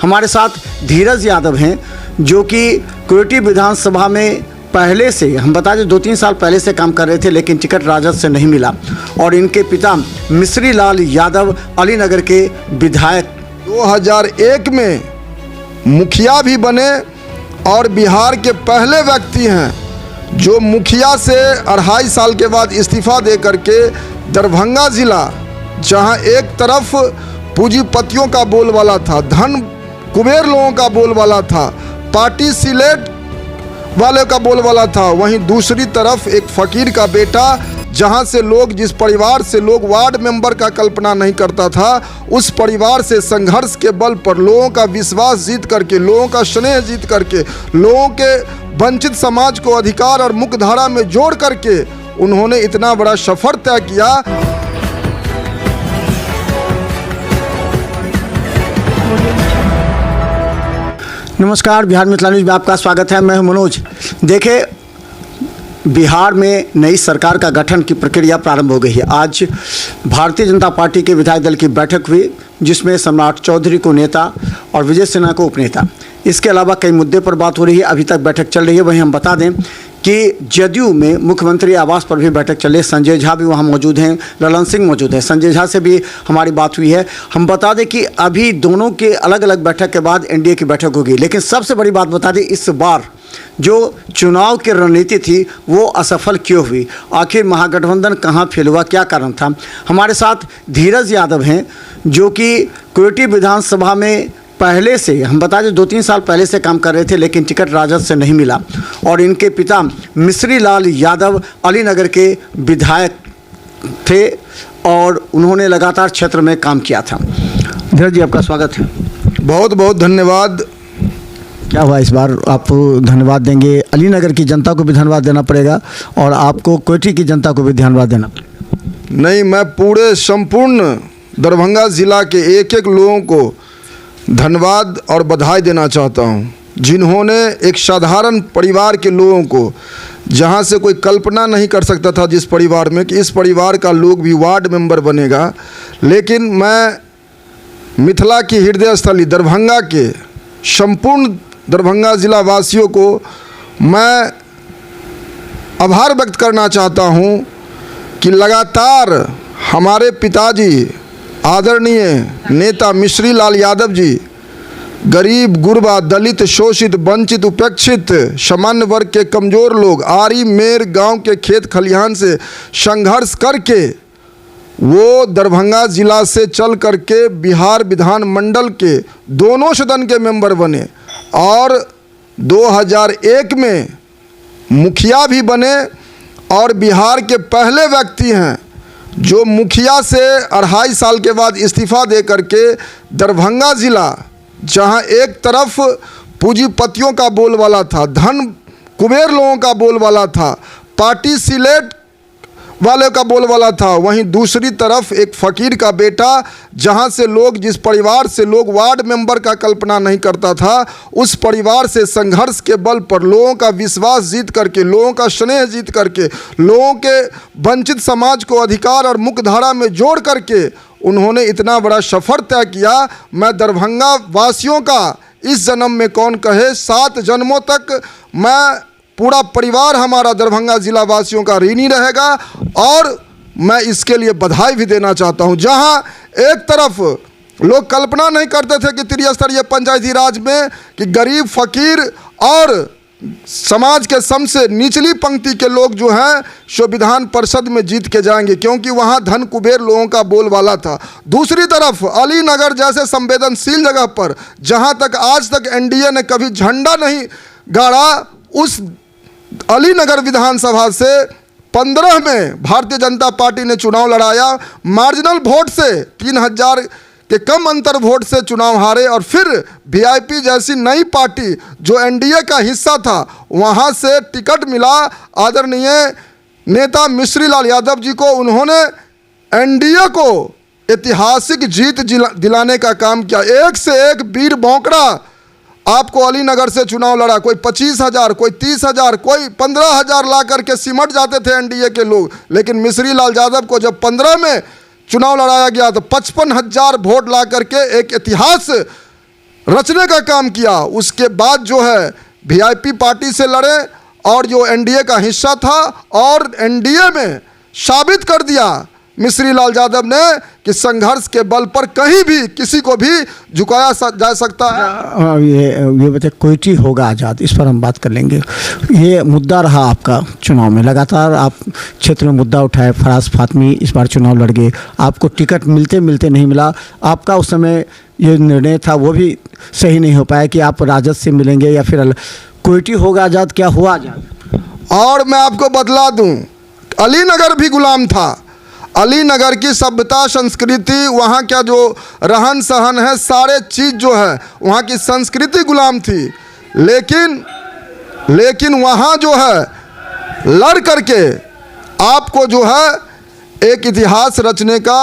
हमारे साथ धीरज यादव हैं जो कि कुर्टी विधानसभा में पहले से, हम बता दें 2-3 साल पहले से काम कर रहे थे, लेकिन टिकट राजद से नहीं मिला। और इनके पिता मिश्री लाल यादव अलीनगर के विधायक 2001 में मुखिया भी बने और बिहार के पहले व्यक्ति हैं जो मुखिया से 2.5 साल के बाद इस्तीफा दे करके दरभंगा ज़िला, जहां एक तरफ पूंजीपतियों का बोलबाला था, धन कुबेर लोगों का बोलबाला था, पार्टी सिलेट वाले का बोलबाला था, वहीं दूसरी तरफ एक फकीर का बेटा, जहां से लोग, जिस परिवार से लोग वार्ड मेंबर का कल्पना नहीं करता था, उस परिवार से संघर्ष के बल पर लोगों का विश्वास जीत करके, लोगों का स्नेह जीत करके, लोगों के वंचित समाज को अधिकार और मुख्यधारा में जोड़ करके उन्होंने इतना बड़ा सफर तय किया। नमस्कार, बिहार मिथिला न्यूज में आपका स्वागत है। मैं हूं मनोज। देखें, बिहार में नई सरकार का गठन की प्रक्रिया प्रारंभ हो गई है। आज भारतीय जनता पार्टी के विधायक दल की बैठक हुई, जिसमें सम्राट चौधरी को नेता और विजय सिन्हा को उपनेता, इसके अलावा कई मुद्दे पर बात हो रही है। अभी तक बैठक चल रही है। वहीं हम बता दें कि जदयू में मुख्यमंत्री आवास पर भी बैठक चल रही है। संजय झा भी वहां मौजूद हैं, ललन सिंह मौजूद है। संजय झा से भी हमारी बात हुई है। हम बता दें कि अभी दोनों के अलग अलग बैठक के बाद एनडीए की बैठक होगी। लेकिन सबसे बड़ी बात बता दें, इस बार जो चुनाव की रणनीति थी वो असफल क्यों हुई? आखिर महागठबंधन कहाँ फेल हुआ, क्या कारण था? हमारे साथ धीरज यादव हैं जो कि कुर्टी विधानसभा में पहले से, हम बता दें 2-3 साल पहले से काम कर रहे थे, लेकिन टिकट राजद से नहीं मिला। और इनके पिता मिश्री लाल यादव अलीनगर के विधायक थे और उन्होंने लगातार क्षेत्र में काम किया था। धीरज जी, आपका स्वागत है। बहुत बहुत धन्यवाद। क्या हुआ इस बार? आप धन्यवाद देंगे, अलीनगर की जनता को भी धन्यवाद देना पड़ेगा और आपको कुर्टी की जनता को भी धन्यवाद देना पड़ेगा। नहीं, मैं पूरे संपूर्ण दरभंगा ज़िला के एक एक लोगों को धन्यवाद और बधाई देना चाहता हूं, जिन्होंने एक साधारण परिवार के लोगों को, जहां से कोई कल्पना नहीं कर सकता था जिस परिवार में कि इस परिवार का लोग भी वार्ड मेंबर बनेगा, लेकिन मैं मिथिला की हृदय स्थली दरभंगा के संपूर्ण दरभंगा ज़िला वासियों को मैं आभार व्यक्त करना चाहता हूं कि लगातार हमारे पिताजी आदरणीय नेता मिश्री लाल यादव जी गरीब, गुरबा, दलित, शोषित, वंचित, उपेक्षित, सामान्य वर्ग के कमज़ोर लोग, आरी मेर गांव के खेत खलिहान से संघर्ष करके वो दरभंगा ज़िला से चल करके बिहार विधानमंडल के दोनों सदन के मेंबर बने और 2001 में मुखिया भी बने और बिहार के पहले व्यक्ति हैं जो मुखिया से 2.5 साल के बाद इस्तीफा दे करके दरभंगा ज़िला, जहां एक तरफ पूंजीपतियों का बोलबाला था, धन कुबेर लोगों का बोलबाला था, पार्टी सिलेट वाले का बोलबाला था, वहीं दूसरी तरफ एक फकीर का बेटा, जहां से लोग, जिस परिवार से लोग वार्ड मेंबर का कल्पना नहीं करता था, उस परिवार से संघर्ष के बल पर लोगों का विश्वास जीत करके, लोगों का स्नेह जीत करके, लोगों के वंचित समाज को अधिकार और मुख्यधारा में जोड़ करके उन्होंने इतना बड़ा सफर तय किया। मैं दरभंगा वासियों का इस जन्म में कौन कहे, 7 जन्मों तक मैं, पूरा परिवार हमारा दरभंगा ज़िला वासियों का ऋणी रहेगा और मैं इसके लिए बधाई भी देना चाहता हूं। जहां एक तरफ लोग कल्पना नहीं करते थे कि त्रिस्तरीय पंचायती राज में कि गरीब, फकीर और समाज के सबसे निचली पंक्ति के लोग जो हैं सो विधान परिषद में जीत के जाएंगे, क्योंकि वहां धन कुबेर लोगों का बोलबाला था। दूसरी तरफ अलीनगर जैसे संवेदनशील जगह पर, जहां तक आज तक एनडीए ने कभी झंडा नहीं गाड़ा, उस अलीनगर विधानसभा से 15 में भारतीय जनता पार्टी ने चुनाव लड़ाया, मार्जिनल वोट से 3000 के कम अंतर वोट से चुनाव हारे और फिर वीआईपी जैसी नई पार्टी जो एनडीए का हिस्सा था, वहां से टिकट मिला आदरणीय नेता मिश्री लाल यादव जी को। उन्होंने एनडीए को ऐतिहासिक जीत दिलाने का काम किया। एक से एक वीर बौकड़ा आपको अलीनगर से चुनाव लड़ा, कोई 25,000, कोई 30,000, कोई 15,000 ला करके सिमट जाते थे एनडीए के लोग, लेकिन मिश्री लाल यादव को जब 15 में चुनाव लड़ाया गया तो 55,000 वोट ला करके एक इतिहास रचने का काम किया। उसके बाद जो है वीआईपी पार्टी से लड़े और जो एनडीए का हिस्सा था और एनडीए में साबित कर दिया मिश्री लाल यादव ने कि संघर्ष के बल पर कहीं भी किसी को भी झुकाया जा सकता है। ये बताइए, कोयटी होगा आज़ाद, इस पर हम बात कर लेंगे। ये मुद्दा रहा आपका चुनाव में, लगातार आप क्षेत्र में मुद्दा उठाए। फराज फातमी इस बार चुनाव लड़ गए, आपको टिकट मिलते मिलते नहीं मिला। आपका उस समय ये निर्णय था वो भी सही नहीं हो पाया कि आप राजद से मिलेंगे या फिर कोयटी होगा आज़ाद, क्या हुआ आज़ाद? और मैं आपको बतला दूं, अलीनगर भी गुलाम था। अलीनगर की सभ्यता संस्कृति, वहाँ का जो रहन सहन है, सारे चीज़ जो है वहाँ की संस्कृति गुलाम थी। लेकिन वहाँ जो है लड़ करके आपको जो है एक इतिहास रचने का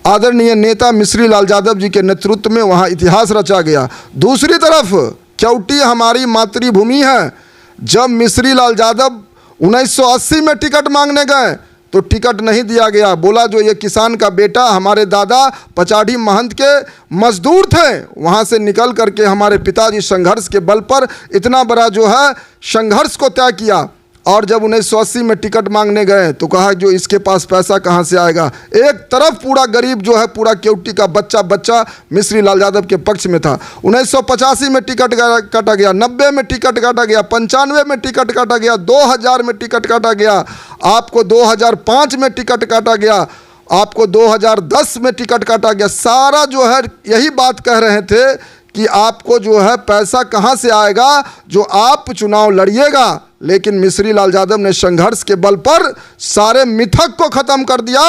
आदरणीय नेता मिश्री लाल यादव जी के नेतृत्व में वहाँ इतिहास रचा गया। दूसरी तरफ केवटी हमारी मातृभूमि है। जब मिश्री लाल यादव 1980 में टिकट मांगने गए तो टिकट नहीं दिया गया। बोला जो ये किसान का बेटा, हमारे दादा पचाढ़ी महंत के मजदूर थे, वहाँ से निकल करके हमारे पिताजी संघर्ष के बल पर इतना बड़ा जो है संघर्ष को तय किया। और जब 1980 में टिकट मांगने गए तो कहा जो इसके पास पैसा कहाँ से आएगा। एक तरफ पूरा गरीब जो है, पूरा केवटी का बच्चा मिश्री लाल यादव के पक्ष में था। 1985 में टिकट काटा गया, 90 में टिकट काटा गया, 95 में टिकट काटा गया, 2000 में टिकट काटा गया, आपको 2005 में टिकट काटा गया, आपको 2010 में टिकट काटा गया। सारा जो है यही बात कह रहे थे कि आपको जो है पैसा कहाँ से आएगा जो आप चुनाव लड़िएगा। लेकिन मिश्री लाल यादव ने संघर्ष के बल पर सारे मिथक को ख़त्म कर दिया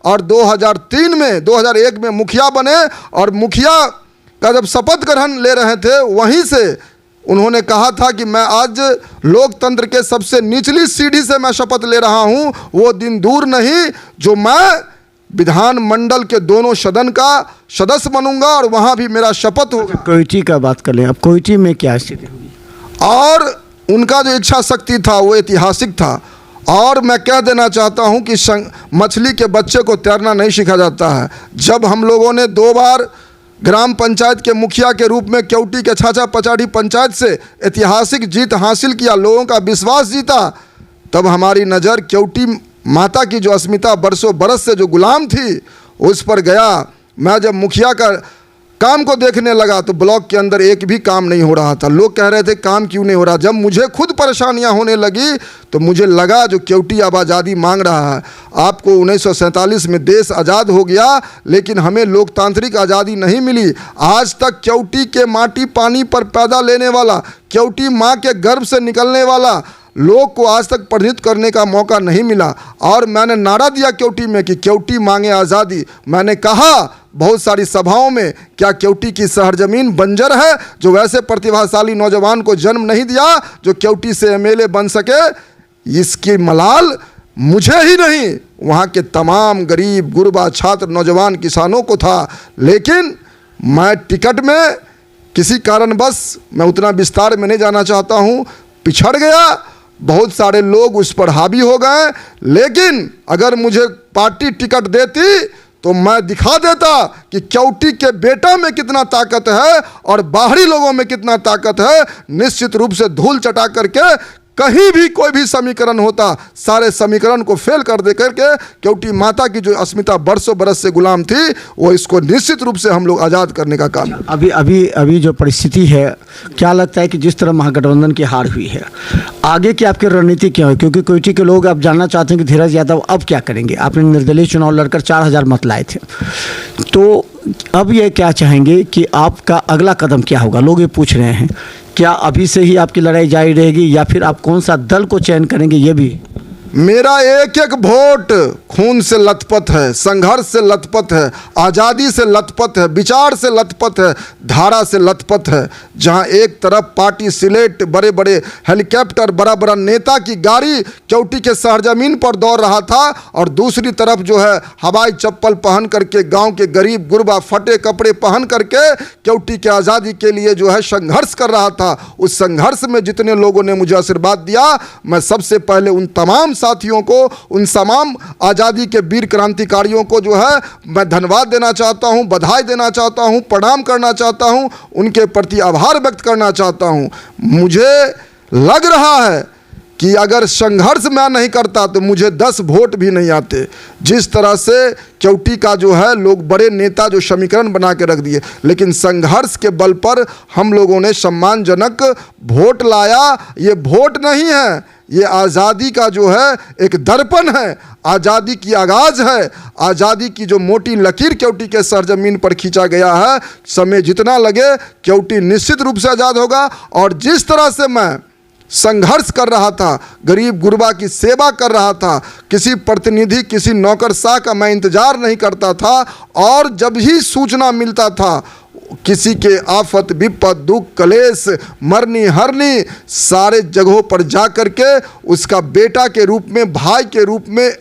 और 2001 में मुखिया बने। और मुखिया का जब शपथ ग्रहण ले रहे थे वहीं से उन्होंने कहा था कि मैं आज लोकतंत्र के सबसे निचली सीढ़ी से मैं शपथ ले रहा हूं। वो दिन दूर नहीं जो मैं विधानमंडल के दोनों सदन का सदस्य बनूंगा और वहां भी मेरा शपथ होगा। कोयटी का बात कर लें, अब कोयटी में क्या स्थिति होगी? और उनका जो इच्छा शक्ति था वो ऐतिहासिक था। और मैं कह देना चाहता हूं कि मछली के बच्चे को तैरना नहीं सिखा जाता है। जब हम लोगों ने 2 बार ग्राम पंचायत के मुखिया के रूप में केवटी के छाछा पचाढ़ी पंचायत से ऐतिहासिक जीत हासिल किया, लोगों का विश्वास जीता, तब हमारी नज़र केवटी माता की जो अस्मिता बरसों बरस से जो गुलाम थी उस पर गया। मैं जब मुखिया का काम को देखने लगा तो ब्लॉक के अंदर एक भी काम नहीं हो रहा था। लोग कह रहे थे काम क्यों नहीं हो रहा। जब मुझे खुद परेशानियां होने लगी तो मुझे लगा जो केवटी अब आज़ादी मांग रहा है। आपको 1947 में देश आज़ाद हो गया लेकिन हमें लोकतांत्रिक आज़ादी नहीं मिली। आज तक केवटी के माटी पानी पर पैदा लेने वाला, केवटी माँ के गर्भ से निकलने वाला लोग को आज तक परिणित करने का मौका नहीं मिला। और मैंने नारा दिया केवटी में कि केवटी मांगे आज़ादी। मैंने कहा बहुत सारी सभाओं में, क्या केवटी की सरजमीन बंजर है जो वैसे प्रतिभाशाली नौजवान को जन्म नहीं दिया जो केवटी से एमएलए बन सके। इसकी मलाल मुझे ही नहीं, वहाँ के तमाम गरीब गुरबा छात्र नौजवान किसानों को था। लेकिन मैं टिकट में किसी कारणवश, मैं उतना विस्तार में नहीं जाना चाहता हूँ, पिछड़ गया। बहुत सारे लोग उस पर हावी हो गए। लेकिन अगर मुझे पार्टी टिकट देती तो मैं दिखा देता कि केवटी के बेटा में कितना ताकत है और बाहरी लोगों में कितना ताकत है। निश्चित रूप से धूल चटा करके कहीं भी कोई भी समीकरण होता, सारे समीकरण को फेल कर दे करके केवटी माता की जो अस्मिता बरसों बरस से गुलाम थी वो इसको निश्चित रूप से हम लोग आज़ाद करने का काम। अभी जो परिस्थिति है, क्या लगता है कि जिस तरह महागठबंधन की हार हुई है, आगे की आपकी रणनीति क्या है? क्योंकि कोयटी के लोग अब जानना चाहते हैं कि धीरज यादव अब क्या करेंगे। आपने निर्दलीय चुनाव लड़कर 4000 मत लाए थे, तो अब ये क्या चाहेंगे कि आपका अगला कदम क्या होगा? लोग ये पूछ रहे हैं, क्या अभी से ही आपकी लड़ाई जारी रहेगी या फिर आप कौन सा दल को चयन करेंगे? ये भी मेरा एक एक वोट खून से लथपथ है, संघर्ष से लथपथ है, आज़ादी से लथपथ है, विचार से लथपथ है, धारा से लथपथ है। जहां एक तरफ पार्टी सिलेट, बड़े बड़े हेलीकॉप्टर, बड़ा बड़ा नेता की गाड़ी केवटी के सरजमीन पर दौड़ रहा था और दूसरी तरफ जो है हवाई चप्पल पहन करके गांव के गरीब गुरबा फटे कपड़े पहन करके केवटी के आज़ादी के लिए जो है संघर्ष कर रहा था। उस संघर्ष में जितने लोगों ने मुझे आशीर्वाद दिया, मैं सबसे पहले उन तमाम साथियों को, उन तमाम आज़ादी के वीर क्रांतिकारियों को जो है मैं धन्यवाद देना चाहता हूं, बधाई देना चाहता हूं, प्रणाम करना चाहता हूं, उनके प्रति आभार व्यक्त करना चाहता हूं। मुझे लग रहा है कि अगर संघर्ष मैं नहीं करता तो मुझे 10 वोट भी नहीं आते। जिस तरह से केवटी का जो है लोग बड़े नेता जो समीकरण बना के रख दिए, लेकिन संघर्ष के बल पर हम लोगों ने सम्मानजनक वोट लाया। ये वोट नहीं है, ये आज़ादी का जो है एक दर्पण है, आज़ादी की आगाज़ है, आज़ादी की जो मोटी लकीर केवटी के सरजमीन पर खींचा गया है। समय जितना लगे केवटी निश्चित रूप से आज़ाद होगा। और जिस तरह से मैं संघर्ष कर रहा था, गरीब गुरबा की सेवा कर रहा था, किसी प्रतिनिधि किसी नौकरशाह का मैं इंतज़ार नहीं करता था, और जब ही सूचना मिलता था किसी के आफत विपत दुख कलेश मरनी हरनी सारे जगहों पर जा कर के उसका बेटा के रूप में, भाई के रूप में,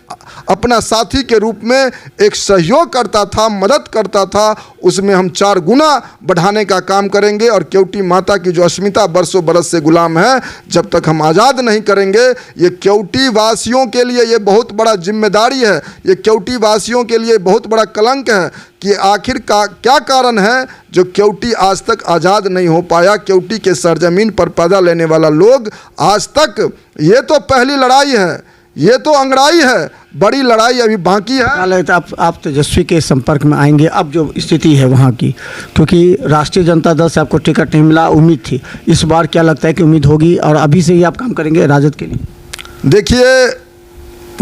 अपना साथी के रूप में एक सहयोग करता था, मदद करता था, उसमें हम 4 गुना बढ़ाने का काम करेंगे। और केवटी माता की जो अस्मिता बरसों बरस से गुलाम है, जब तक हम आज़ाद नहीं करेंगे, ये केवटी वासियों के लिए ये बहुत बड़ा जिम्मेदारी है, ये केवटी वासियों के लिए बहुत बड़ा कलंक है कि आखिर का क्या कारण है जो केवटी आज तक आज़ाद नहीं हो पाया। केवटी के सरजमीन पर पैदा लेने वाला लोग आज तक, ये तो पहली लड़ाई है, ये तो अंगड़ाई है, बड़ी लड़ाई अभी बाकी है। क्या लगता है आप तेजस्वी के संपर्क में आएंगे अब जो स्थिति है वहाँ की, क्योंकि राष्ट्रीय जनता दल से आपको टिकट नहीं मिला, उम्मीद थी, इस बार क्या लगता है कि उम्मीद होगी और अभी से ही आप काम करेंगे राजद के लिए? देखिए,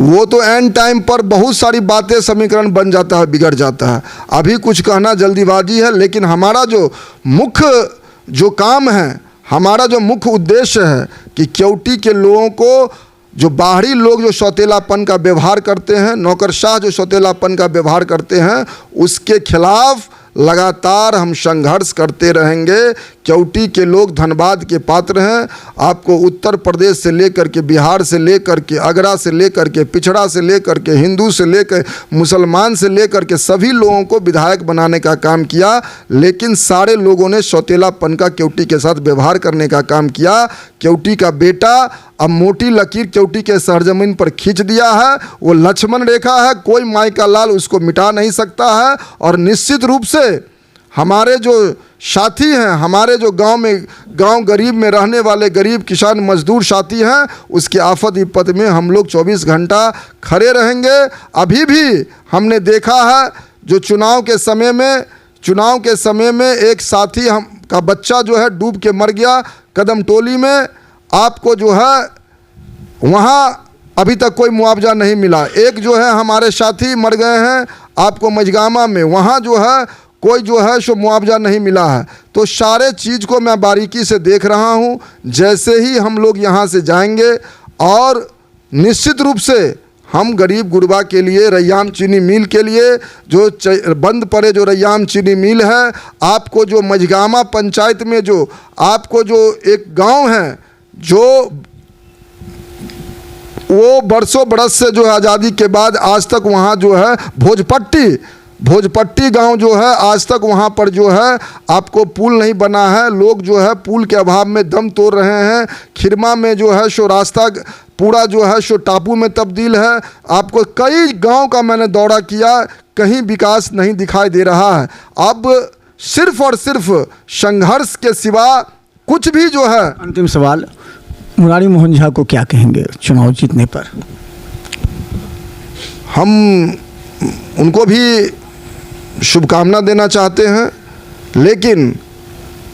वो तो एंड टाइम पर बहुत सारी बातें समीकरण बन जाता है, बिगड़ जाता है, अभी कुछ कहना जल्दीबाजी है। लेकिन हमारा जो मुख्य जो काम है, हमारा जो मुख्य उद्देश्य है कि केवटी के लोगों को, जो बाहरी लोग जो सौतेलापन का व्यवहार करते हैं, नौकरशाह जो सौतेलापन का व्यवहार करते हैं, उसके खिलाफ लगातार हम संघर्ष करते रहेंगे। केवटी के लोग धन्यवाद के पात्र हैं। आपको उत्तर प्रदेश से लेकर के, बिहार से लेकर के, आगरा से लेकर के, पिछड़ा से लेकर के, हिंदू से लेकर मुसलमान से लेकर के सभी लोगों को विधायक बनाने का काम किया, लेकिन सारे लोगों ने सौतेलापन का केवटी के साथ व्यवहार करने का काम किया। केवटी का बेटा अब मोटी लकीर केवटी के सरजमीन पर खींच दिया है, वो लक्ष्मण रेखा है, कोई माई का लाल उसको मिटा नहीं सकता है। और निश्चित रूप से हमारे जो साथी हैं, हमारे जो गांव गरीब में रहने वाले गरीब किसान मजदूर साथी हैं, उसके आफत विपत में हम लोग 24 घंटा खड़े रहेंगे। अभी भी हमने देखा है जो चुनाव के समय में एक साथी हम का बच्चा जो है डूब के मर गया कदम टोली में, आपको जो है वहाँ अभी तक कोई मुआवजा नहीं मिला। एक जो है हमारे साथी मर गए हैं आपको मझगामा में, वहाँ जो है कोई जो है सो मुआवजा नहीं मिला है। तो सारे चीज़ को मैं बारीकी से देख रहा हूँ। जैसे ही हम लोग यहाँ से जाएंगे, और निश्चित रूप से हम गरीब गुरबा के लिए, रैयाम चीनी मिल के लिए, जो बंद पड़े जो रैयाम चीनी मिल है, आपको जो मझगामा पंचायत में जो आपको जो एक गांव है जो वो बरसों बरस से जो है आज़ादी के बाद आज तक वहाँ जो है भोजपट्टी गांव जो है आज तक वहाँ पर जो है आपको पुल नहीं बना है। लोग जो है पुल के अभाव में दम तोड़ रहे हैं। खिरमा में जो है सो रास्ता पूरा जो है सो टापू में तब्दील है। आपको कई गांव का मैंने दौरा किया, कहीं विकास नहीं दिखाई दे रहा है। अब सिर्फ और सिर्फ संघर्ष के सिवा कुछ भी जो है। अंतिम सवाल, मुरारी मोहन झा को क्या कहेंगे चुनाव जीतने पर? हम उनको भी शुभकामना देना चाहते हैं, लेकिन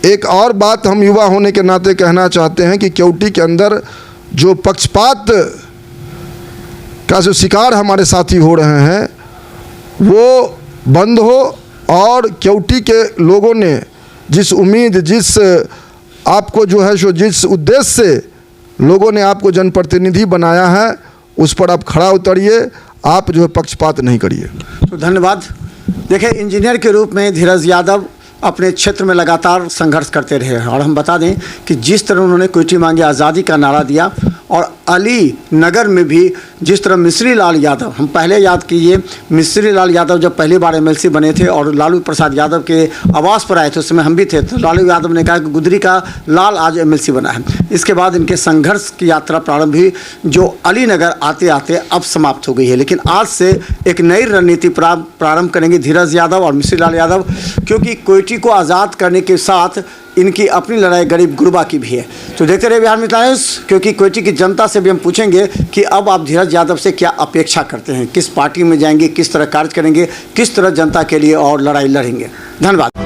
एक और बात हम युवा होने के नाते कहना चाहते हैं कि केवटी के अंदर जो पक्षपात का जो शिकार हमारे साथी हो रहे हैं वो बंद हो, और केवटी के लोगों ने जिस उम्मीद, जिस आपको जो है सो जिस उद्देश्य से लोगों ने आपको जनप्रतिनिधि बनाया है, उस पर आप खड़ा उतरिए, आप जो है पक्षपात नहीं करिए। तो धन्यवाद। देखिए, इंजीनियर के रूप में धीरज यादव अपने क्षेत्र में लगातार संघर्ष करते रहे, और हम बता दें कि जिस तरह उन्होंने क्विटी मांगी, आज़ादी का नारा दिया, और अली नगर में भी जिस तरह मिश्री लाल यादव, हम पहले याद कीजिए मिश्री लाल यादव जब पहली बार एमएलसी बने थे और लालू प्रसाद यादव के आवास पर आए थे, उस समय हम भी थे, तो लालू यादव ने कहा कि गुदरी का लाल आज एमएलसी बना है। इसके बाद इनके संघर्ष की यात्रा प्रारंभ हुई जो अली नगर आते आते अब समाप्त हो गई है। लेकिन आज से एक नई रणनीति प्रारंभ करेंगे धीरज यादव और मिश्री लाल यादव, क्योंकि कोयटी को आज़ाद करने के साथ इनकी अपनी लड़ाई गरीब गुरबा की भी है। तो देखते रहिए बिहार मित्र न्यूज़, क्योंकि कोयटी की जनता से भी हम पूछेंगे कि अब आप धीरज यादव से क्या अपेक्षा करते हैं, किस पार्टी में जाएंगे, किस तरह कार्य करेंगे, किस तरह जनता के लिए और लड़ाई लड़ेंगे। धन्यवाद।